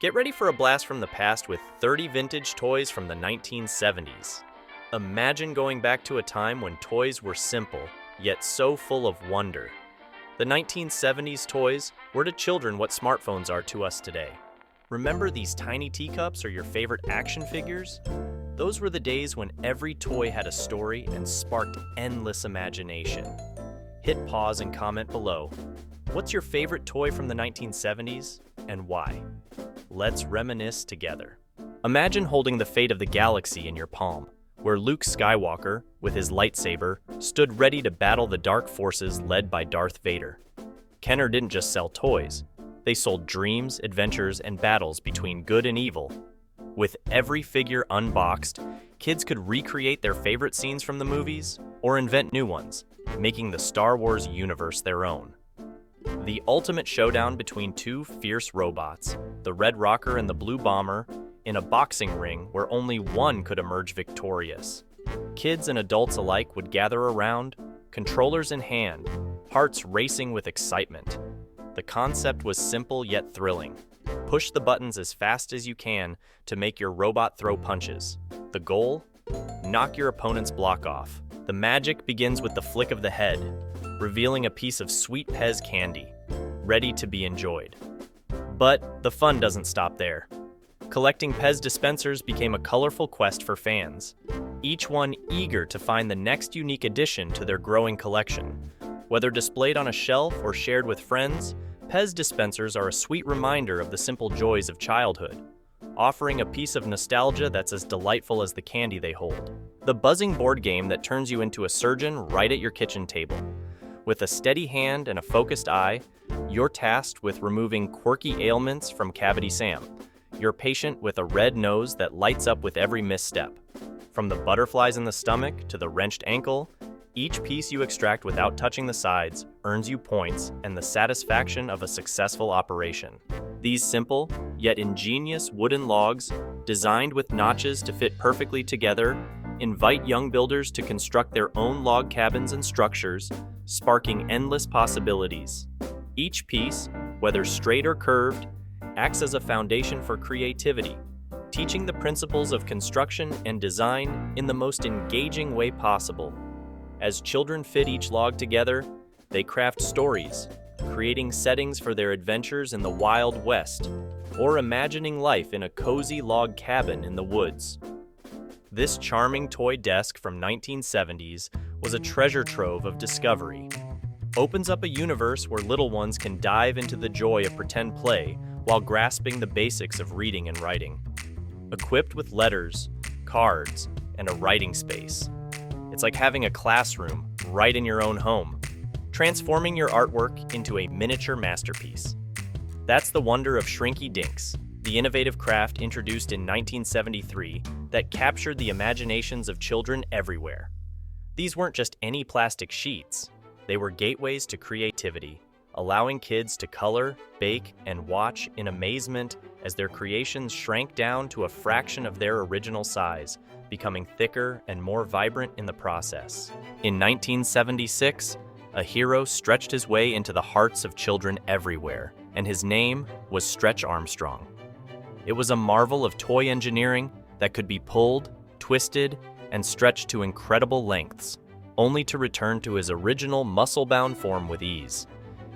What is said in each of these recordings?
Get ready for a blast from the past with 30 vintage toys from the 1970s. Imagine going back to a time when toys were simple, yet so full of wonder. The 1970s toys were to children what smartphones are to us today. Remember these tiny teacups or your favorite action figures? Those were the days when every toy had a story and sparked endless imagination. Hit pause and comment below. What's your favorite toy from the 1970s and why? Let's reminisce together. Imagine holding the fate of the galaxy in your palm, where Luke Skywalker, with his lightsaber, stood ready to battle the dark forces led by Darth Vader. Kenner didn't just sell toys. They sold dreams, adventures, and battles between good and evil. With every figure unboxed, kids could recreate their favorite scenes from the movies or invent new ones, making the Star Wars universe their own. The ultimate showdown between two fierce robots, the Red Rocker and the Blue Bomber, in a boxing ring where only one could emerge victorious. Kids and adults alike would gather around, controllers in hand, hearts racing with excitement. The concept was simple yet thrilling. Push the buttons as fast as you can to make your robot throw punches. The goal? Knock your opponent's block off. The magic begins with the flick of the head, revealing a piece of sweet Pez candy, ready to be enjoyed. But the fun doesn't stop there. Collecting Pez dispensers became a colorful quest for fans, each one eager to find the next unique addition to their growing collection. Whether displayed on a shelf or shared with friends, Pez dispensers are a sweet reminder of the simple joys of childhood, offering a piece of nostalgia that's as delightful as the candy they hold. The buzzing board game that turns you into a surgeon right at your kitchen table. With a steady hand and a focused eye, you're tasked with removing quirky ailments from Cavity Sam, your patient with a red nose that lights up with every misstep. From the butterflies in the stomach to the wrenched ankle, each piece you extract without touching the sides earns you points and the satisfaction of a successful operation. These simple, yet ingenious wooden logs, designed with notches to fit perfectly together, invite young builders to construct their own log cabins and structures, sparking endless possibilities. Each piece, whether straight or curved, acts as a foundation for creativity, teaching the principles of construction and design in the most engaging way possible. As children fit each log together, they craft stories, creating settings for their adventures in the Wild West, or imagining life in a cozy log cabin in the woods. This charming toy desk from 1970s was a treasure trove of discovery. Opens up a universe where little ones can dive into the joy of pretend play while grasping the basics of reading and writing. Equipped with letters, cards, and a writing space. It's like having a classroom right in your own home, transforming your artwork into a miniature masterpiece. That's the wonder of Shrinky Dinks, the innovative craft introduced in 1973 that captured the imaginations of children everywhere. These weren't just any plastic sheets, they were gateways to creativity, allowing kids to color, bake, and watch in amazement as their creations shrank down to a fraction of their original size, becoming thicker and more vibrant in the process. In 1976, a hero stretched his way into the hearts of children everywhere, and his name was Stretch Armstrong. It was a marvel of toy engineering that could be pulled, twisted, and stretched to incredible lengths, only to return to his original muscle-bound form with ease.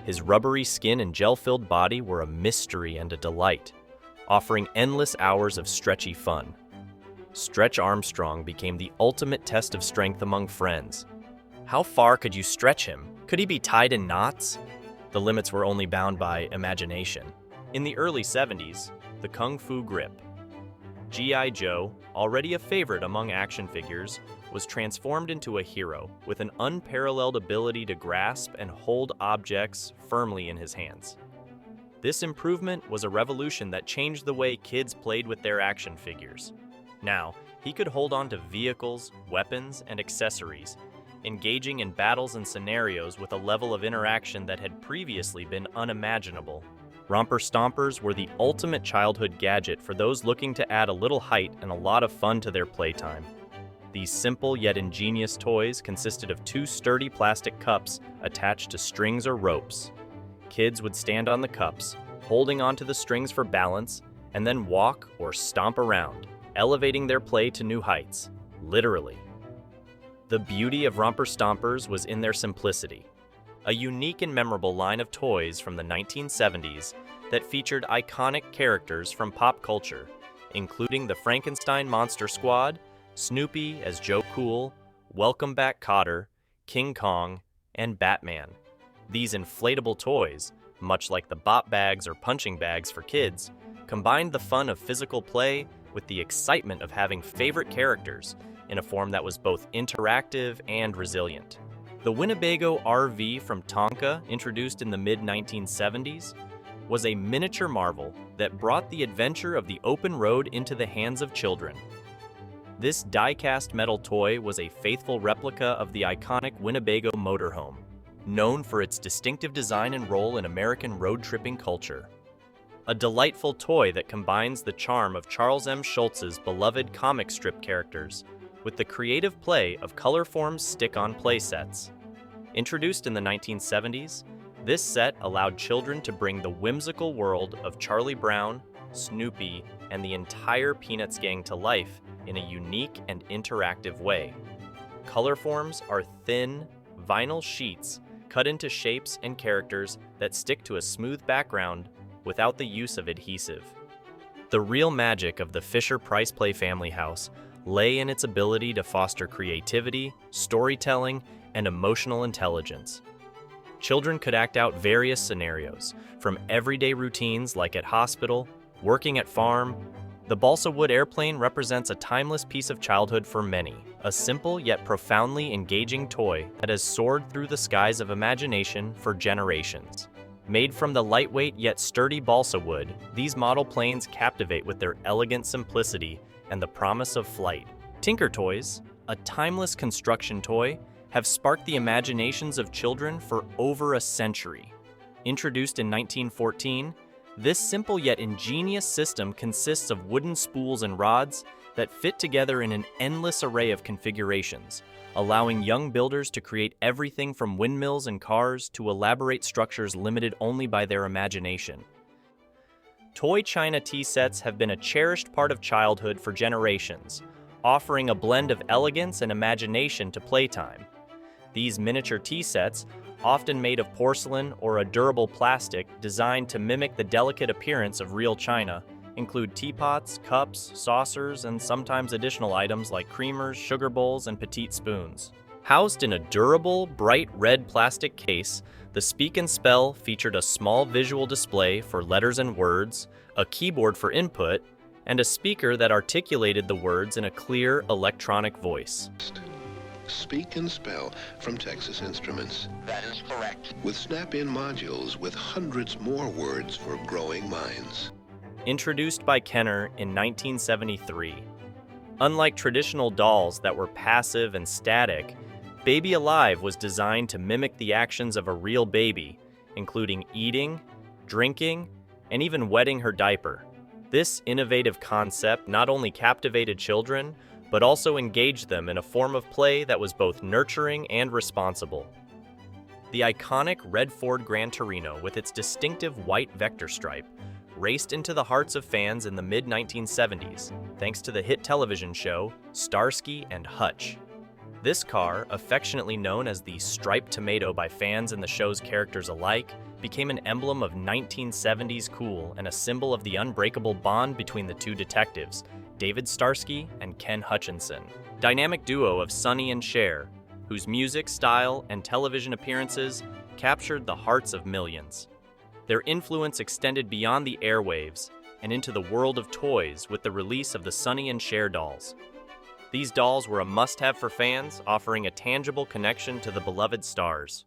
His rubbery skin and gel-filled body were a mystery and a delight, offering endless hours of stretchy fun. Stretch Armstrong became the ultimate test of strength among friends. How far could you stretch him? Could he be tied in knots? The limits were only bound by imagination. In the early 70s, the Kung Fu Grip. G.I. Joe, already a favorite among action figures, was transformed into a hero with an unparalleled ability to grasp and hold objects firmly in his hands. This improvement was a revolution that changed the way kids played with their action figures. Now, he could hold on to vehicles, weapons, and accessories, engaging in battles and scenarios with a level of interaction that had previously been unimaginable. Romper Stompers were the ultimate childhood gadget for those looking to add a little height and a lot of fun to their playtime. These simple yet ingenious toys consisted of two sturdy plastic cups attached to strings or ropes. Kids would stand on the cups, holding onto the strings for balance, and then walk or stomp around, elevating their play to new heights, literally. The beauty of romper stompers was in their simplicity, a unique and memorable line of toys from the 1970s that featured iconic characters from pop culture, including the Frankenstein Monster Squad, Snoopy as Joe Cool, Welcome Back Kotter, King Kong, and Batman. These inflatable toys, much like the bop bags or punching bags for kids, combined the fun of physical play with the excitement of having favorite characters in a form that was both interactive and resilient. The Winnebago RV from Tonka, introduced in the mid-1970s, was a miniature marvel that brought the adventure of the open road into the hands of children. This die-cast metal toy was a faithful replica of the iconic Winnebago motorhome, known for its distinctive design and role in American road-tripping culture. A delightful toy that combines the charm of Charles M. Schulz's beloved comic strip characters with the creative play of colorform's stick-on play sets. Introduced in the 1970s, this set allowed children to bring the whimsical world of Charlie Brown, Snoopy, and the entire Peanuts gang to life in a unique and interactive way. Colorforms are thin, vinyl sheets cut into shapes and characters that stick to a smooth background without the use of adhesive. The real magic of the Fisher-Price Play Family House lay in its ability to foster creativity, storytelling, and emotional intelligence. Children could act out various scenarios, from everyday routines like at hospital, working at farm. The balsa wood airplane represents a timeless piece of childhood for many, a simple yet profoundly engaging toy that has soared through the skies of imagination for generations. Made from the lightweight yet sturdy balsa wood, these model planes captivate with their elegant simplicity and the promise of flight. Tinkertoys, a timeless construction toy, have sparked the imaginations of children for over a century. Introduced in 1914, this simple yet ingenious system consists of wooden spools and rods that fit together in an endless array of configurations, allowing young builders to create everything from windmills and cars to elaborate structures limited only by their imagination. Toy china tea sets have been a cherished part of childhood for generations, offering a blend of elegance and imagination to playtime. These miniature tea sets, often made of porcelain or a durable plastic designed to mimic the delicate appearance of real china, include teapots, cups, saucers, and sometimes additional items like creamers, sugar bowls, and petite spoons. Housed in a durable, bright red plastic case, the Speak and Spell featured a small visual display for letters and words, a keyboard for input, and a speaker that articulated the words in a clear electronic voice. Speak and Spell from Texas Instruments. That is correct. With snap-in modules with hundreds more words for growing minds. Introduced by Kenner in 1973. Unlike traditional dolls that were passive and static, Baby Alive was designed to mimic the actions of a real baby, including eating, drinking, and even wetting her diaper. This innovative concept not only captivated children, but also engaged them in a form of play that was both nurturing and responsible. The iconic red Ford Gran Torino, with its distinctive white vector stripe, raced into the hearts of fans in the mid-1970s, thanks to the hit television show Starsky and Hutch. This car, affectionately known as the striped tomato by fans and the show's characters alike, became an emblem of 1970s cool and a symbol of the unbreakable bond between the two detectives, David Starsky and Ken Hutchinson, dynamic duo of Sonny and Cher, whose music, style, and television appearances captured the hearts of millions. Their influence extended beyond the airwaves and into the world of toys with the release of the Sonny and Cher dolls. These dolls were a must-have for fans, offering a tangible connection to the beloved stars.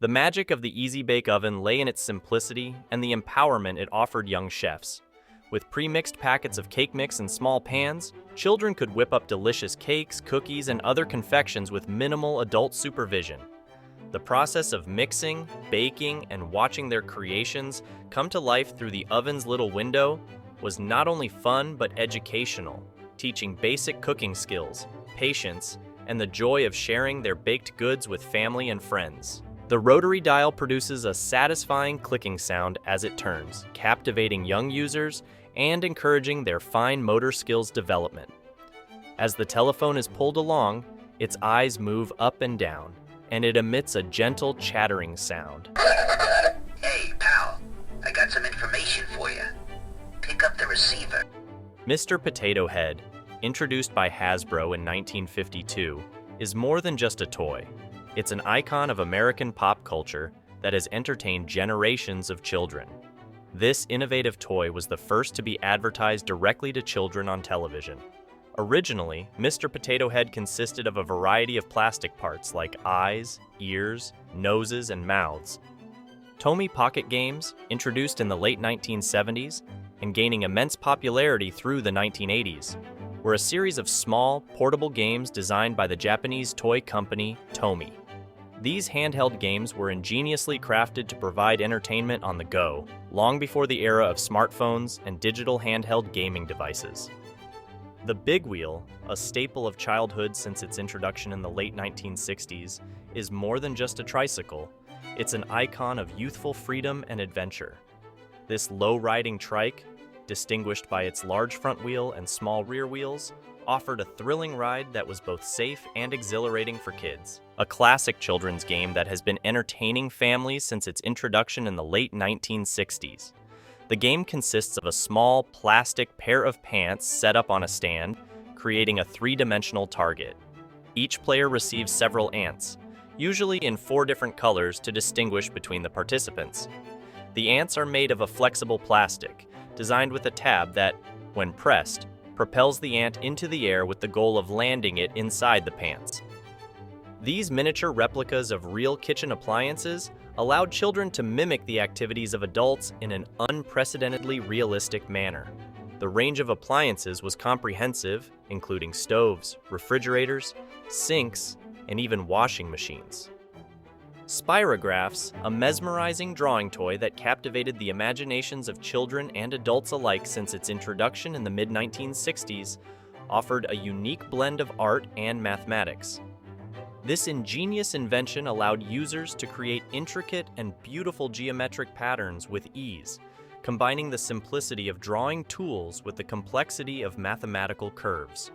The magic of the Easy Bake Oven lay in its simplicity and the empowerment it offered young chefs. With pre-mixed packets of cake mix in small pans, children could whip up delicious cakes, cookies, and other confections with minimal adult supervision. The process of mixing, baking, and watching their creations come to life through the oven's little window was not only fun but educational, teaching basic cooking skills, patience, and the joy of sharing their baked goods with family and friends. The rotary dial produces a satisfying clicking sound as it turns, captivating young users and encouraging their fine motor skills development. As the telephone is pulled along, its eyes move up and down, and it emits a gentle chattering sound. Hey, pal, I got some information for you. Pick up the receiver. Mr. Potato Head, introduced by Hasbro in 1952, is more than just a toy. It's an icon of American pop culture that has entertained generations of children. This innovative toy was the first to be advertised directly to children on television. Originally, Mr. Potato Head consisted of a variety of plastic parts like eyes, ears, noses, and mouths. Tomy pocket games, introduced in the late 1970s and gaining immense popularity through the 1980s, were a series of small, portable games designed by the Japanese toy company Tomy. These handheld games were ingeniously crafted to provide entertainment on the go, long before the era of smartphones and digital handheld gaming devices. The Big Wheel, a staple of childhood since its introduction in the late 1960s, is more than just a tricycle. It's an icon of youthful freedom and adventure. This low-riding trike, distinguished by its large front wheel and small rear wheels, offered a thrilling ride that was both safe and exhilarating for kids. A classic children's game that has been entertaining families since its introduction in the late 1960s. The game consists of a small plastic pair of pants set up on a stand, creating a three-dimensional target. Each player receives several ants, usually in 4 different colors to distinguish between the participants. The ants are made of a flexible plastic, designed with a tab that, when pressed, propels the ant into the air with the goal of landing it inside the pants. These miniature replicas of real kitchen appliances allowed children to mimic the activities of adults in an unprecedentedly realistic manner. The range of appliances was comprehensive, including stoves, refrigerators, sinks, and even washing machines. Spirographs, a mesmerizing drawing toy that captivated the imaginations of children and adults alike since its introduction in the mid-1960s, offered a unique blend of art and mathematics. This ingenious invention allowed users to create intricate and beautiful geometric patterns with ease, combining the simplicity of drawing tools with the complexity of mathematical curves.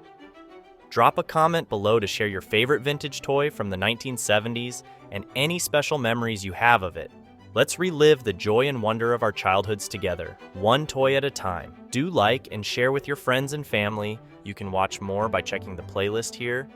Drop a comment below to share your favorite vintage toy from the 1970s and any special memories you have of it. Let's relive the joy and wonder of our childhoods together, one toy at a time. Do like and share with your friends and family. You can watch more by checking the playlist here.